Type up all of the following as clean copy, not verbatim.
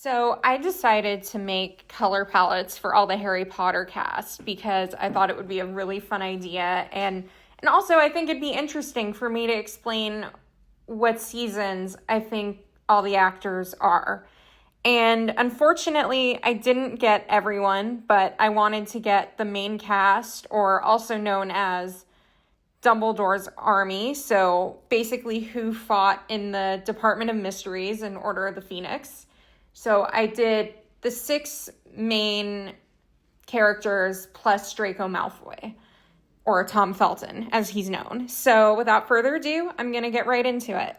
So I decided to make color palettes for all the Harry Potter cast because I thought it would be a really fun idea, and also I think it'd be interesting for me to explain what seasons I think all the actors are. And unfortunately, I didn't get everyone, but I wanted to get the main cast, or also known as Dumbledore's army. So basically, who fought in the Department of Mysteries in Order of the Phoenix. So I did the six main characters plus Draco Malfoy, or Tom Felton, as he's known. So without further ado, I'm going to get right into it.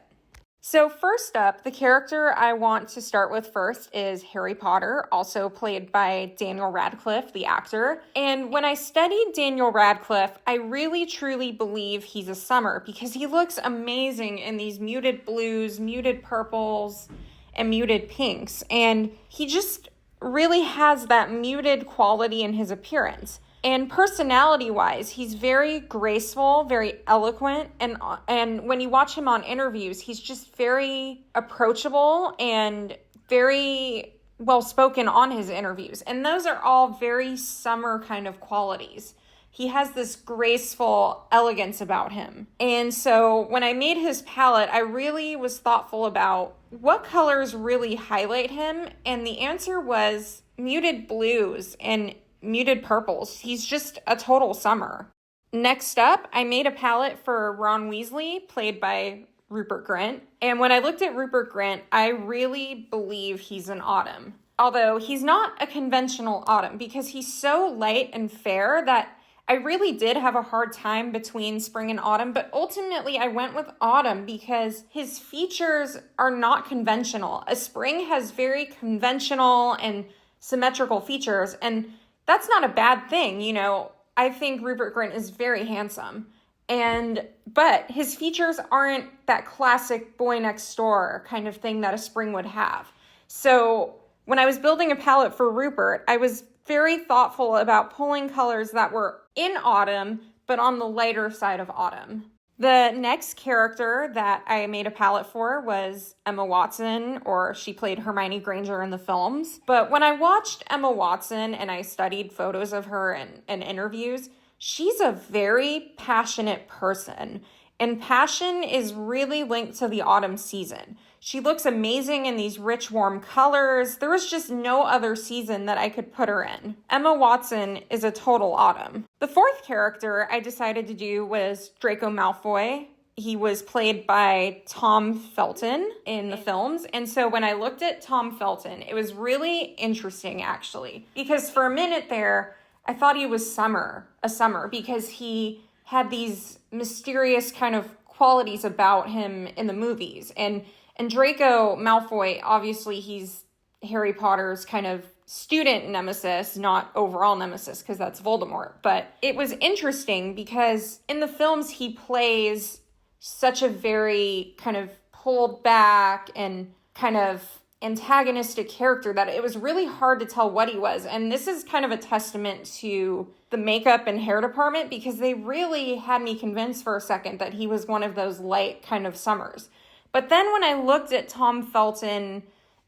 So first up, the character I want to start with first is Harry Potter, also played by Daniel Radcliffe, the actor. And when I studied Daniel Radcliffe, I really truly believe he's a summer because he looks amazing in these muted blues, muted purples, and muted pinks. And he just really has that muted quality in his appearance. And personality-wise, he's very graceful, very eloquent, and when you watch him on interviews, he's just very approachable and very well-spoken on his interviews. And those are all very summer kind of qualities. He has this graceful elegance about him. And so when I made his palette, I really was thoughtful about what colors really highlight him, and the answer was muted blues and muted purples. He's just a total summer. Next up, I made a palette for Ron Weasley, played by Rupert Grint. And when I looked at Rupert Grint, I really believe he's an autumn. Although he's not a conventional autumn because he's so light and fair that I really did have a hard time between spring and autumn, but ultimately I went with autumn because his features are not conventional. A spring has very conventional and symmetrical features, and that's not a bad thing. You know, I think Rupert Grint is very handsome, but his features aren't that classic boy next door kind of thing that a spring would have. So when I was building a palette for Rupert, I was very thoughtful about pulling colors that were in autumn, but on the lighter side of autumn. The next character that I made a palette for was Emma Watson, or she played Hermione Granger in the films. But when I watched Emma Watson and I studied photos of her and interviews, she's a very passionate person. And passion is really linked to the autumn season. She looks amazing in these rich, warm colors. There was just no other season that I could put her in. Emma Watson is a total autumn. The fourth character I decided to do was Draco Malfoy. He was played by Tom Felton in the films. And so when I looked at Tom Felton, it was really interesting, actually. Because for a minute there, I thought he was a summer, because he had these mysterious kind of qualities about him in the movies. And Draco Malfoy, obviously he's Harry Potter's kind of student nemesis, not overall nemesis, because that's Voldemort. But it was interesting because in the films he plays such a very kind of pulled back and kind of antagonistic character that it was really hard to tell what he was. And this is kind of a testament to the makeup and hair department, because they really had me convinced for a second that he was one of those light kind of summers. But then when I looked at Tom Felton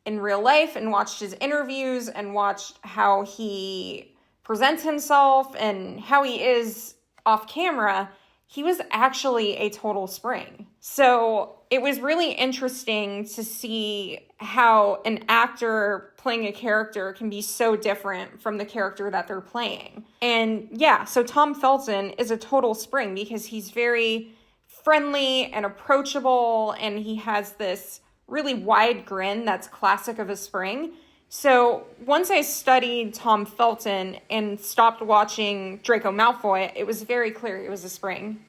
in real life and watched his interviews and watched how he presents himself and how he is off camera, he was actually a total spring. So it was really interesting to see how an actor playing a character can be so different from the character that they're playing. And yeah, so Tom Felton is a total spring because he's very friendly and approachable, and he has this really wide grin that's classic of a spring. So once I studied Tom Felton and stopped watching Draco Malfoy, it was very clear it was a spring.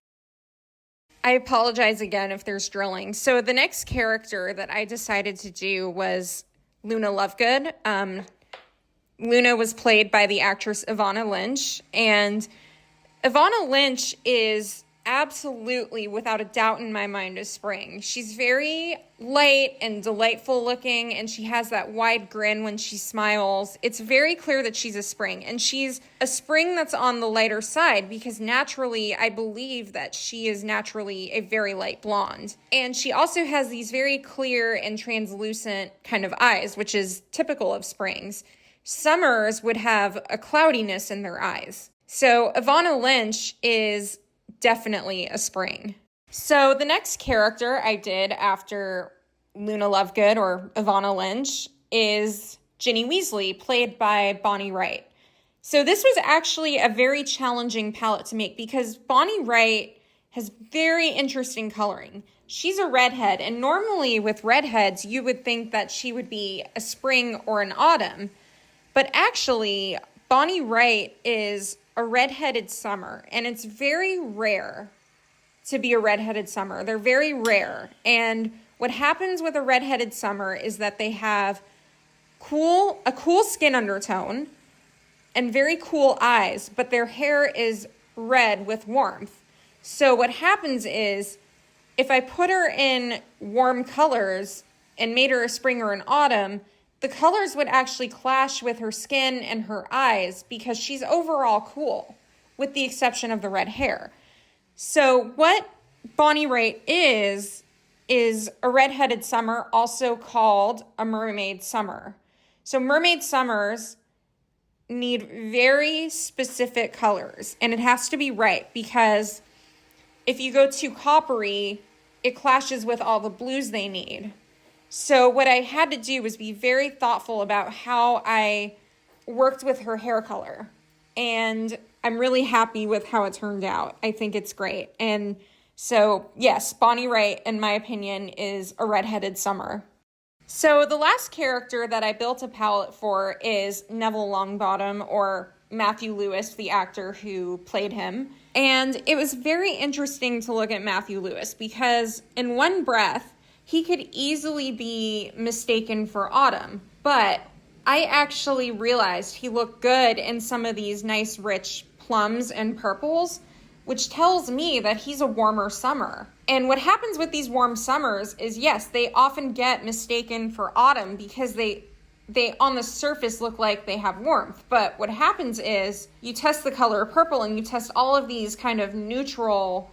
I apologize again if there's drilling. So the next character that I decided to do was Luna Lovegood. Luna was played by the actress Evanna Lynch, and Evanna Lynch is absolutely, without a doubt in my mind, a spring. She's very light and delightful looking, and she has that wide grin when she smiles. It's very clear that she's a spring, and she's a spring that's on the lighter side because naturally, I believe that she is naturally a very light blonde. And she also has these very clear and translucent kind of eyes, which is typical of springs. Summers would have a cloudiness in their eyes. So Evanna Lynch is definitely a spring. So the next character I did after Luna Lovegood or Evanna Lynch is Ginny Weasley, played by Bonnie Wright. So this was actually a very challenging palette to make because Bonnie Wright has very interesting coloring. She's a redhead, and normally with redheads, you would think that she would be a spring or an autumn. But actually, Bonnie Wright is a redheaded summer, and it's very rare to be a redheaded summer. They're very rare. And what happens with a redheaded summer is that they have a cool skin undertone and very cool eyes, but their hair is red with warmth. So what happens is if I put her in warm colors and made her a spring or an autumn, the colors would actually clash with her skin and her eyes because she's overall cool, with the exception of the red hair. So what Bonnie Wright is a redheaded summer, also called a mermaid summer. So mermaid summers need very specific colors, and it has to be right because if you go too coppery, it clashes with all the blues they need. So what I had to do was be very thoughtful about how I worked with her hair color. And I'm really happy with how it turned out. I think it's great. And so, yes, Bonnie Wright, in my opinion, is a redheaded summer. So the last character that I built a palette for is Neville Longbottom, or Matthew Lewis, the actor who played him. And it was very interesting to look at Matthew Lewis because in one breath, he could easily be mistaken for Autumn, but I actually realized he looked good in some of these nice rich plums and purples, which tells me that he's a warmer summer. And what happens with these warm summers is, yes, they often get mistaken for Autumn because they on the surface look like they have warmth. But what happens is you test the color purple and you test all of these kind of neutral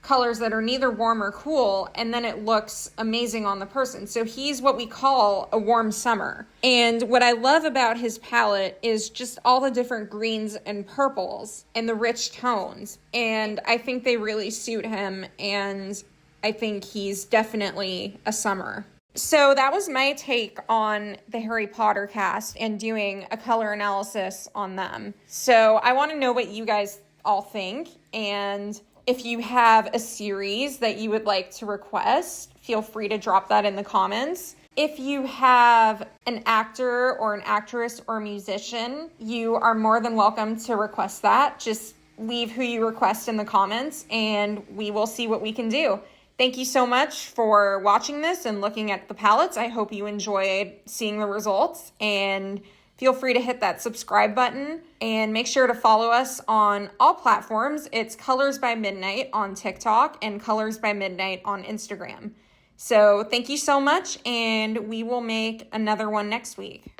colors that are neither warm or cool, and then it looks amazing on the person. So he's what we call a warm summer. And what I love about his palette is just all the different greens and purples and the rich tones. And I think they really suit him, and I think he's definitely a summer. So that was my take on the Harry Potter cast and doing a color analysis on them. So I want to know what you guys all think, and if you have a series that you would like to request, feel free to drop that in the comments. If you have an actor or an actress or musician, you are more than welcome to request that. Just leave who you request in the comments and we will see what we can do. Thank you so much for watching this and looking at the palettes. I hope you enjoyed seeing the results, and feel free to hit that subscribe button and make sure to follow us on all platforms. It's Colors by Midnight on TikTok and Colors by Midnight on Instagram. So thank you so much, and we will make another one next week.